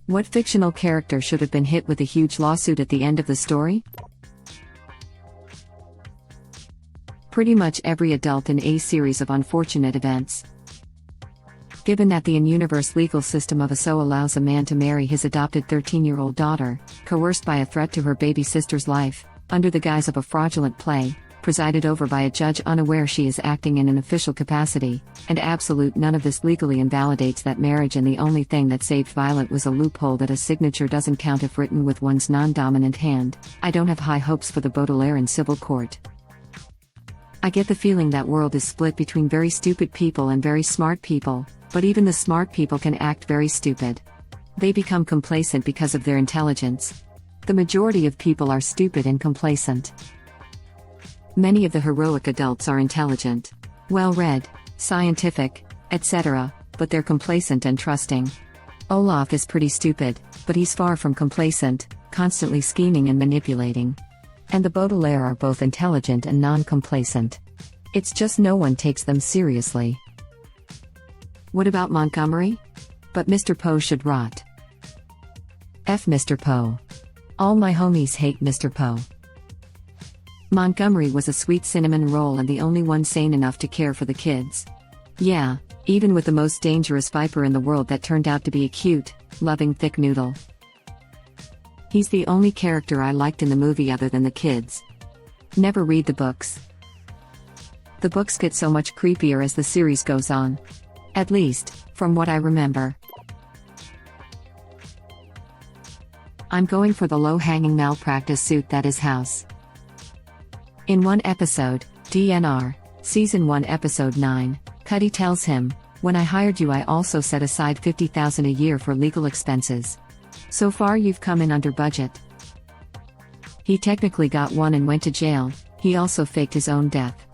What fictional character should have been hit with a huge lawsuit at the end of the story? Pretty much every adult in a series of unfortunate events. Given that the in-universe legal system of ASO allows a man to marry his adopted 13-year-old daughter, coerced by a threat to her baby sister's life, under the guise of a fraudulent play, presided over by a judge unaware she is acting in an official capacity, and absolute none of this legally invalidates that marriage, and the only thing that saved Violet was a loophole that a signature doesn't count if written with one's non-dominant hand, I don't have high hopes for the Baudelaire in civil court. I get the feeling that world is split between very stupid people and very smart people, but even the smart people can act very stupid. They become complacent because of their intelligence. The majority of people are stupid and complacent. Many of the heroic adults are intelligent, well-read, scientific, etc., but they're complacent and trusting. Olaf is pretty stupid, but he's far from complacent, constantly scheming and manipulating. And the Baudelaire are both intelligent and non-complacent. It's just no one takes them seriously. What about Montgomery? But Mr. Poe should rot. F Mr. Poe. All my homies hate Mr. Poe. Montgomery was a sweet cinnamon roll and the only one sane enough to care for the kids. Yeah, even with the most dangerous viper in the world that turned out to be a cute, loving thick noodle. He's the only character I liked in the movie other than the kids. Never read the books. The books get so much creepier as the series goes on. At least, from what I remember. I'm going for the low-hanging malpractice suit that is House. In one episode, DNR, Season 1 Episode 9, Cuddy tells him, "When I hired you I also set aside $50,000 a year for legal expenses. So far you've come in under budget." He technically got one and went to jail. He also faked his own death.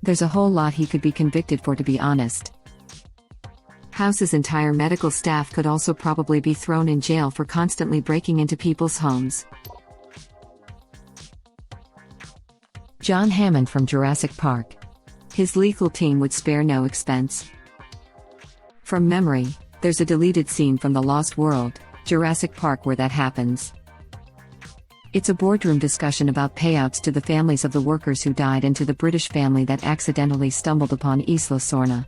There's a whole lot he could be convicted for, to be honest. House's entire medical staff could also probably be thrown in jail for constantly breaking into people's homes. John Hammond from Jurassic Park. His legal team would spare no expense. From memory, there's a deleted scene from The Lost World, Jurassic Park, where that happens. It's a boardroom discussion about payouts to the families of the workers who died and to the British family that accidentally stumbled upon Isla Sorna.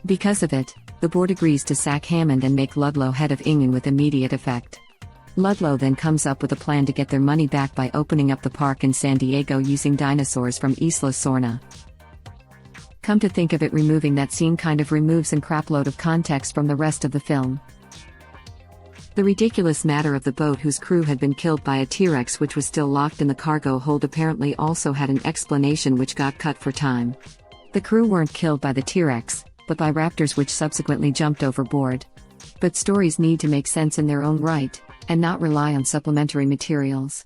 Because of it, the board agrees to sack Hammond and make Ludlow head of Ingen with immediate effect. Ludlow then comes up with a plan to get their money back by opening up the park in San Diego using dinosaurs from Isla Sorna. Come to think of it, removing that scene kind of removes an crapload of context from the rest of the film. The ridiculous matter of the boat whose crew had been killed by a T-Rex which was still locked in the cargo hold apparently also had an explanation which got cut for time. The crew weren't killed by the T-Rex, but by raptors which subsequently jumped overboard. But stories need to make sense in their own right, and not rely on supplementary materials.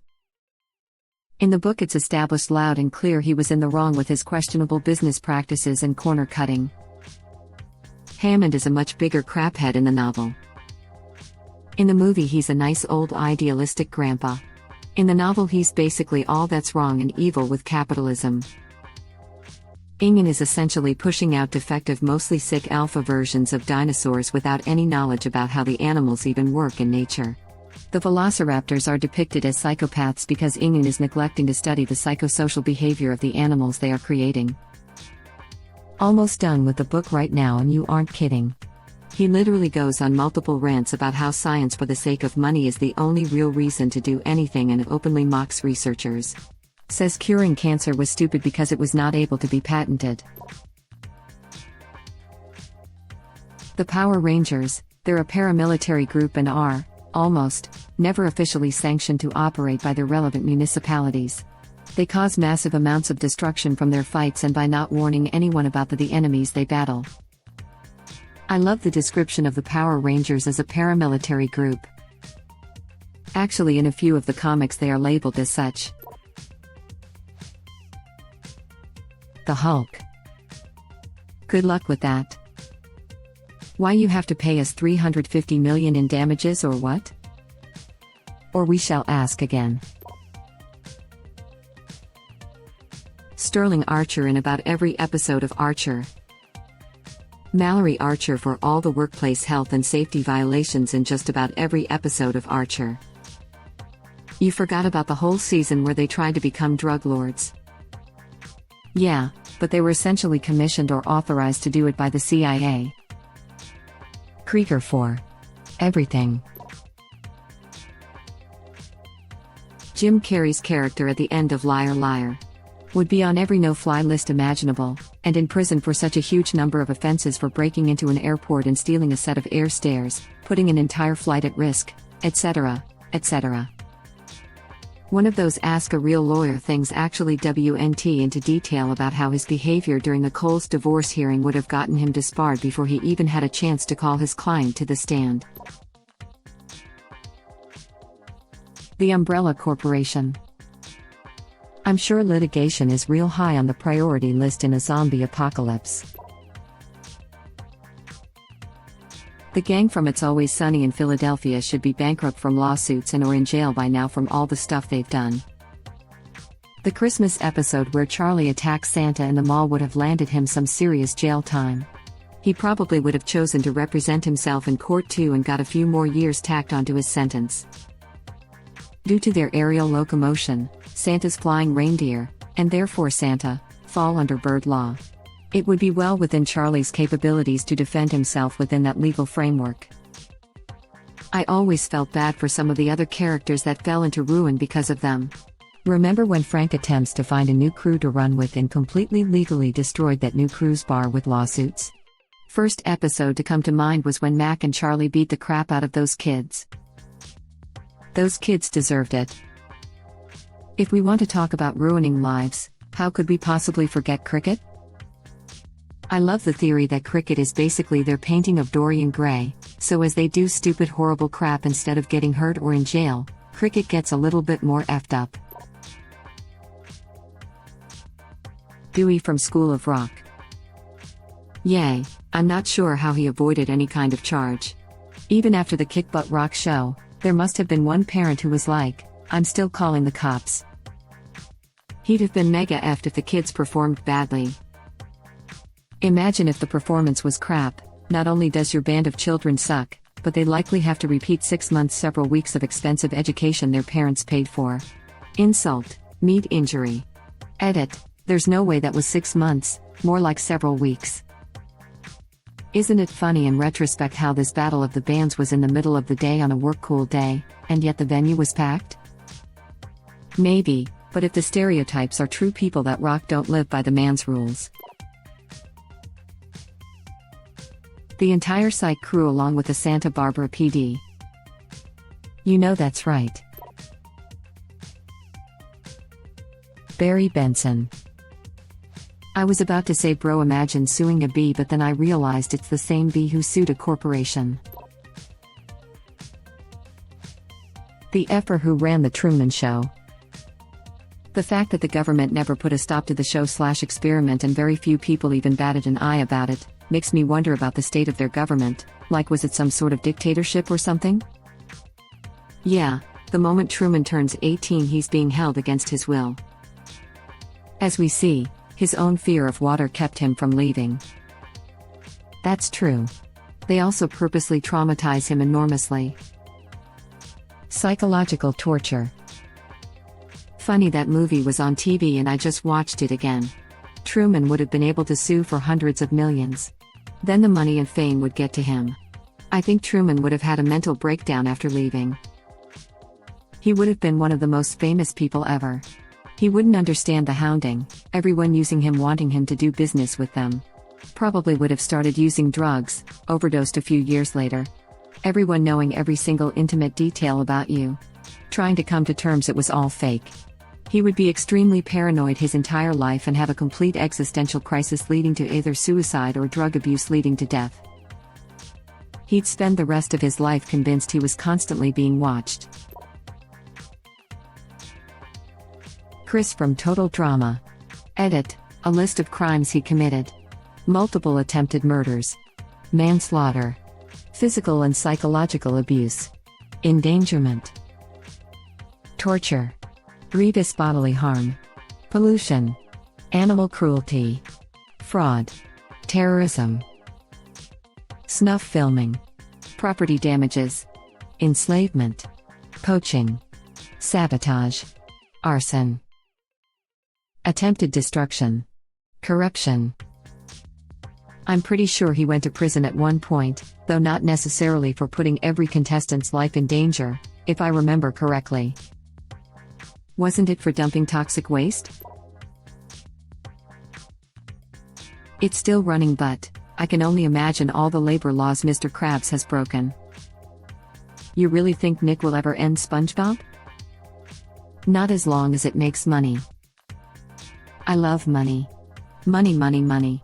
In the book it's established loud and clear he was in the wrong with his questionable business practices and corner cutting. Hammond is a much bigger craphead in the novel. In the movie he's a nice old idealistic grandpa. In the novel he's basically all that's wrong and evil with capitalism. Ingen is essentially pushing out defective, mostly sick alpha versions of dinosaurs without any knowledge about how the animals even work in nature. The velociraptors are depicted as psychopaths because Ingen is neglecting to study the psychosocial behavior of the animals they are creating. Almost done with the book right now, and you aren't kidding. He literally goes on multiple rants about how science for the sake of money is the only real reason to do anything and openly mocks researchers. Says curing cancer was stupid because it was not able to be patented. The Power Rangers, they're a paramilitary group and are, almost, never officially sanctioned to operate by the relevant municipalities. They cause massive amounts of destruction from their fights and by not warning anyone about the enemies they battle. I love the description of the Power Rangers as a paramilitary group. Actually, in a few of the comics they are labeled as such. The Hulk. Good luck with that. Why you have to pay us $350 million in damages or what? Or we shall ask again. Sterling Archer in about every episode of Archer. Mallory Archer for all the workplace health and safety violations in just about every episode of Archer. You forgot about the whole season where they tried to become drug lords. Yeah, but they were essentially commissioned or authorized to do it by the CIA. Krieger for everything. Jim Carrey's character at the end of Liar Liar would be on every no-fly list imaginable, and in prison for such a huge number of offenses for breaking into an airport and stealing a set of air stairs, putting an entire flight at risk, etc., etc. One of those Ask a Real Lawyer things actually went into detail about how his behavior during the Coles divorce hearing would have gotten him disbarred before he even had a chance to call his client to the stand. The Umbrella Corporation. I'm sure litigation is real high on the priority list in a zombie apocalypse. The gang from It's Always Sunny in Philadelphia should be bankrupt from lawsuits and or in jail by now from all the stuff they've done. The Christmas episode where Charlie attacks Santa in the mall would have landed him some serious jail time. He probably would have chosen to represent himself in court too and got a few more years tacked onto his sentence. Due to their aerial locomotion, Santa's flying reindeer, and therefore Santa, fall under bird law. It would be well within Charlie's capabilities to defend himself within that legal framework. I always felt bad for some of the other characters that fell into ruin because of them. Remember when Frank attempts to find a new crew to run with and completely legally destroyed that new crew's bar with lawsuits? First episode to come to mind was when Mac and Charlie beat the crap out of those kids. Those kids deserved it. If we want to talk about ruining lives, how could we possibly forget cricket? I love the theory that cricket is basically their painting of Dorian Gray, so as they do stupid horrible crap instead of getting hurt or in jail, cricket gets a little bit more effed up. Dewey from School of Rock. Yay, I'm not sure how he avoided any kind of charge. Even after the Kick Butt Rock show, there must have been one parent who was like, I'm still calling the cops. He'd have been mega effed if the kids performed badly. Imagine if the performance was crap. Not only does your band of children suck, but they likely have to repeat 6 months several weeks of expensive education their parents paid for. Insult, meat injury. Edit, there's no way that was 6 months, more like several weeks. Isn't it funny in retrospect how this battle of the bands was in the middle of the day on a work-cool day, and yet the venue was packed? Maybe, but if the stereotypes are true, people that rock don't live by the man's rules. The entire Psych crew along with the Santa Barbara PD. You know that's right. Barry Benson. I was about to say bro, imagine suing a bee, but then I realized it's the same bee who sued a corporation. The effer who ran the Truman Show. The fact that the government never put a stop to the show/experiment and very few people even batted an eye about it, makes me wonder about the state of their government, like was it some sort of dictatorship or something? Yeah, the moment Truman turns 18 he's being held against his will. As we see, his own fear of water kept him from leaving. That's true. They also purposely traumatize him enormously. Psychological torture. Funny that movie was on TV and I just watched it again. Truman would have been able to sue for hundreds of millions. Then the money and fame would get to him. I think Truman would have had a mental breakdown after leaving. He would have been one of the most famous people ever. He wouldn't understand the hounding, everyone using him, wanting him to do business with them. Probably would have started using drugs, overdosed a few years later. Everyone knowing every single intimate detail about you. Trying to come to terms it was all fake. He would be extremely paranoid his entire life and have a complete existential crisis leading to either suicide or drug abuse leading to death. He'd spend the rest of his life convinced he was constantly being watched. Chris from Total Drama. Edit, a list of crimes he committed. Multiple attempted murders. Manslaughter. Physical and psychological abuse. Endangerment. Torture. Grievous bodily harm. Pollution. Animal cruelty. Fraud. Terrorism. snuff filming, property damages, enslavement, poaching, sabotage, arson, attempted destruction, corruption. I'm pretty sure he went to prison at one point, though not necessarily for putting every contestant's life in danger, if I remember correctly. Wasn't it for dumping toxic waste? It's still running, but I can only imagine all the labor laws Mr. Krabs has broken. You really think Nick will ever end SpongeBob? Not as long as it makes money. I love money. Money, money, money.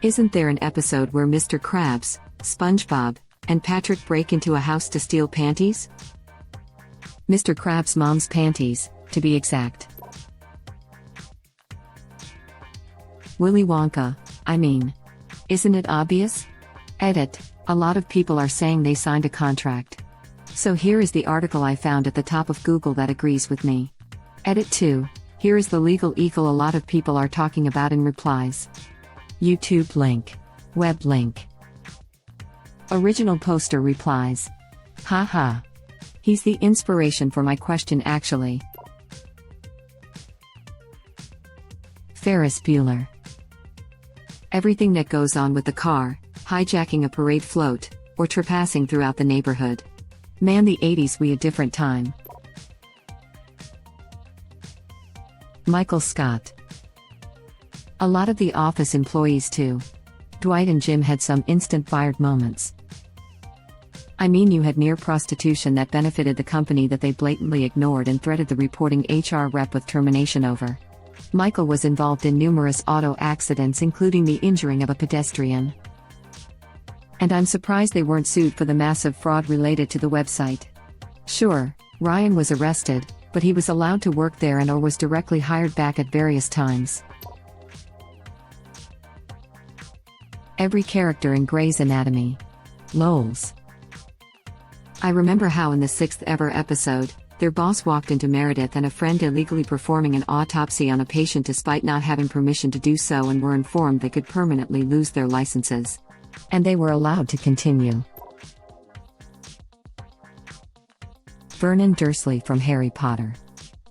Isn't there an episode where Mr. Krabs, SpongeBob, and Patrick break into a house to steal panties? Mr. Krabs' mom's panties, to be exact. Willy Wonka, I mean. Isn't it obvious? Edit, a lot of people are saying they signed a contract. So here is the article I found at the top of Google that agrees with me. Edit 2, here is the legal eagle a lot of people are talking about in replies. YouTube link. Web link. Original poster replies. Haha. He's the inspiration for my question actually. Ferris Bueller. Everything that goes on with the car, hijacking a parade float, or trespassing throughout the neighborhood. Man, the 80s we a different time. Michael Scott. A lot of the office employees too. Dwight and Jim had some instant fired moments. I mean, you had near prostitution that benefited the company that they blatantly ignored and threatened the reporting HR rep with termination over. Michael was involved in numerous auto accidents, including the injuring of a pedestrian. And I'm surprised they weren't sued for the massive fraud related to the website. Sure, Ryan was arrested, but he was allowed to work there and or was directly hired back at various times. Every character in Grey's Anatomy. Lols. I remember how in the 6th ever episode, their boss walked into Meredith and a friend illegally performing an autopsy on a patient despite not having permission to do so, and were informed they could permanently lose their licenses. And they were allowed to continue. Vernon Dursley from Harry Potter.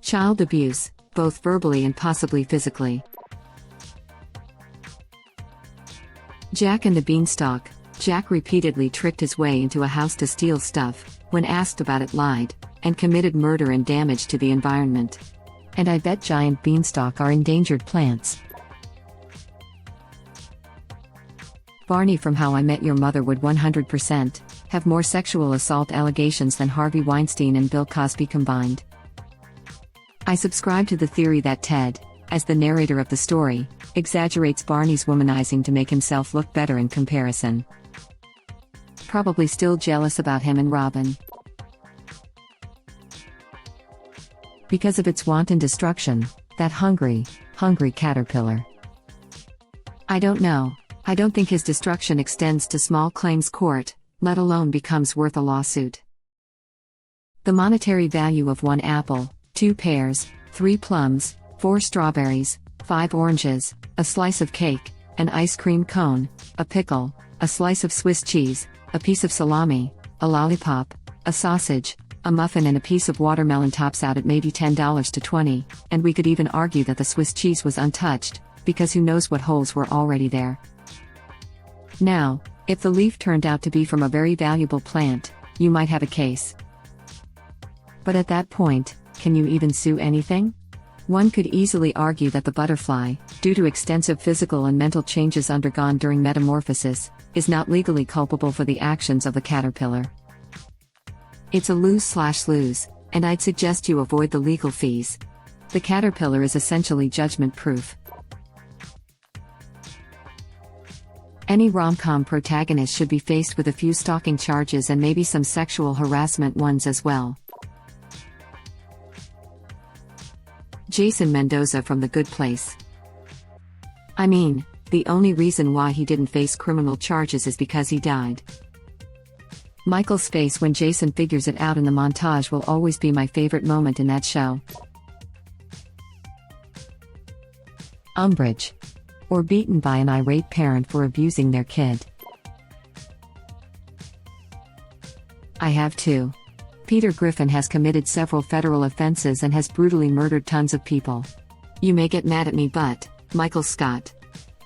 Child abuse, both verbally and possibly physically. Jack and the Beanstalk. Jack repeatedly tricked his way into a house to steal stuff, when asked about it lied, and committed murder and damage to the environment. And I bet giant beanstalk are endangered plants. Barney from How I Met Your Mother would 100% have more sexual assault allegations than Harvey Weinstein and Bill Cosby combined. I subscribe to the theory that Ted, as the narrator of the story, exaggerates Barney's womanizing to make himself look better in comparison. Probably still jealous about him and Robin. Because of its wanton destruction, that hungry caterpillar. I don't know. I don't think his destruction extends to small claims court, let alone becomes worth a lawsuit. The monetary value of 1 apple, 2 pears, 3 plums, 4 strawberries, 5 oranges, a slice of cake, an ice cream cone, a pickle, a slice of Swiss cheese, a piece of salami, a lollipop, a sausage, a muffin and a piece of watermelon tops out at maybe $10 to $20, and we could even argue that the Swiss cheese was untouched, because who knows what holes were already there. Now, if the leaf turned out to be from a very valuable plant, you might have a case. But at that point, can you even sue anything? One could easily argue that the butterfly, due to extensive physical and mental changes undergone during metamorphosis, is not legally culpable for the actions of the caterpillar. It's a lose/lose, and I'd suggest you avoid the legal fees. The caterpillar is essentially judgment-proof. Any rom-com protagonist should be faced with a few stalking charges and maybe some sexual harassment ones as well. Jason Mendoza from The Good Place. I mean, the only reason why he didn't face criminal charges is because he died. Michael's face when Jason figures it out in the montage will always be my favorite moment in that show. Umbridge. Or beaten by an irate parent for abusing their kid. I have too. Peter Griffin has committed several federal offenses and has brutally murdered tons of people. You may get mad at me, but Michael Scott.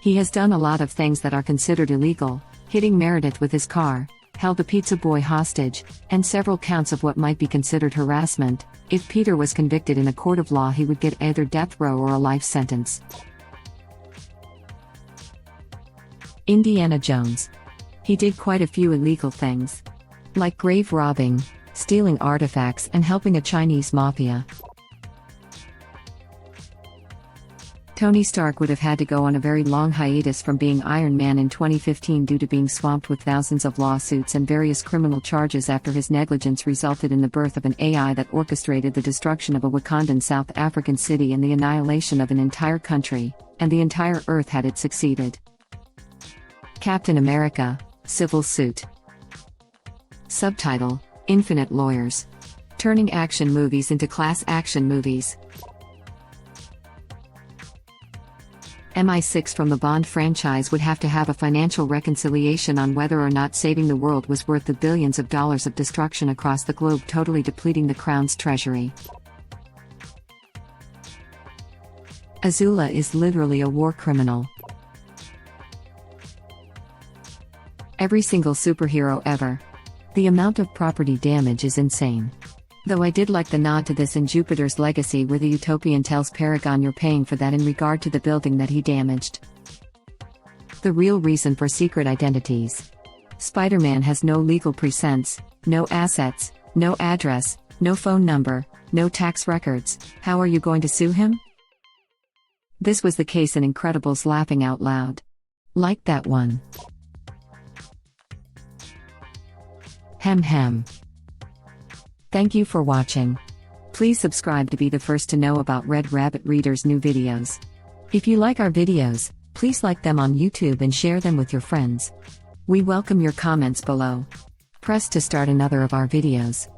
He has done a lot of things that are considered illegal, hitting Meredith with his car, held a pizza boy hostage, and several counts of what might be considered harassment. If Peter was convicted in a court of law, he would get either death row or a life sentence. Indiana Jones. He did quite a few illegal things, like grave robbing, stealing artifacts, and helping a Chinese mafia. Tony Stark would have had to go on a very long hiatus from being Iron Man in 2015 due to being swamped with thousands of lawsuits and various criminal charges after his negligence resulted in the birth of an AI that orchestrated the destruction of a Wakandan South African city and the annihilation of an entire country, and the entire Earth had it succeeded. Captain America, Civil Suit. Subtitle: Infinite Lawyers. Turning action movies into class action movies. MI6 from the Bond franchise would have to have a financial reconciliation on whether or not saving the world was worth the billions of dollars of destruction across the globe, totally depleting the Crown's treasury. Azula is literally a war criminal. Every single superhero ever. The amount of property damage is insane. Though I did like the nod to this in Jupiter's Legacy, where the Utopian tells Paragon you're paying for that in regard to the building that he damaged. The real reason for secret identities. Spider-Man has no legal presence, no assets, no address, no phone number, no tax records. How are you going to sue him? This was the case in Incredibles laughing out loud. Like that one. Hem hem. Thank you for watching. Please subscribe to be the first to know about Red Rabbit Reader's new videos. If you like our videos, please like them on YouTube and share them with your friends. We welcome your comments below. Press to start another of our videos.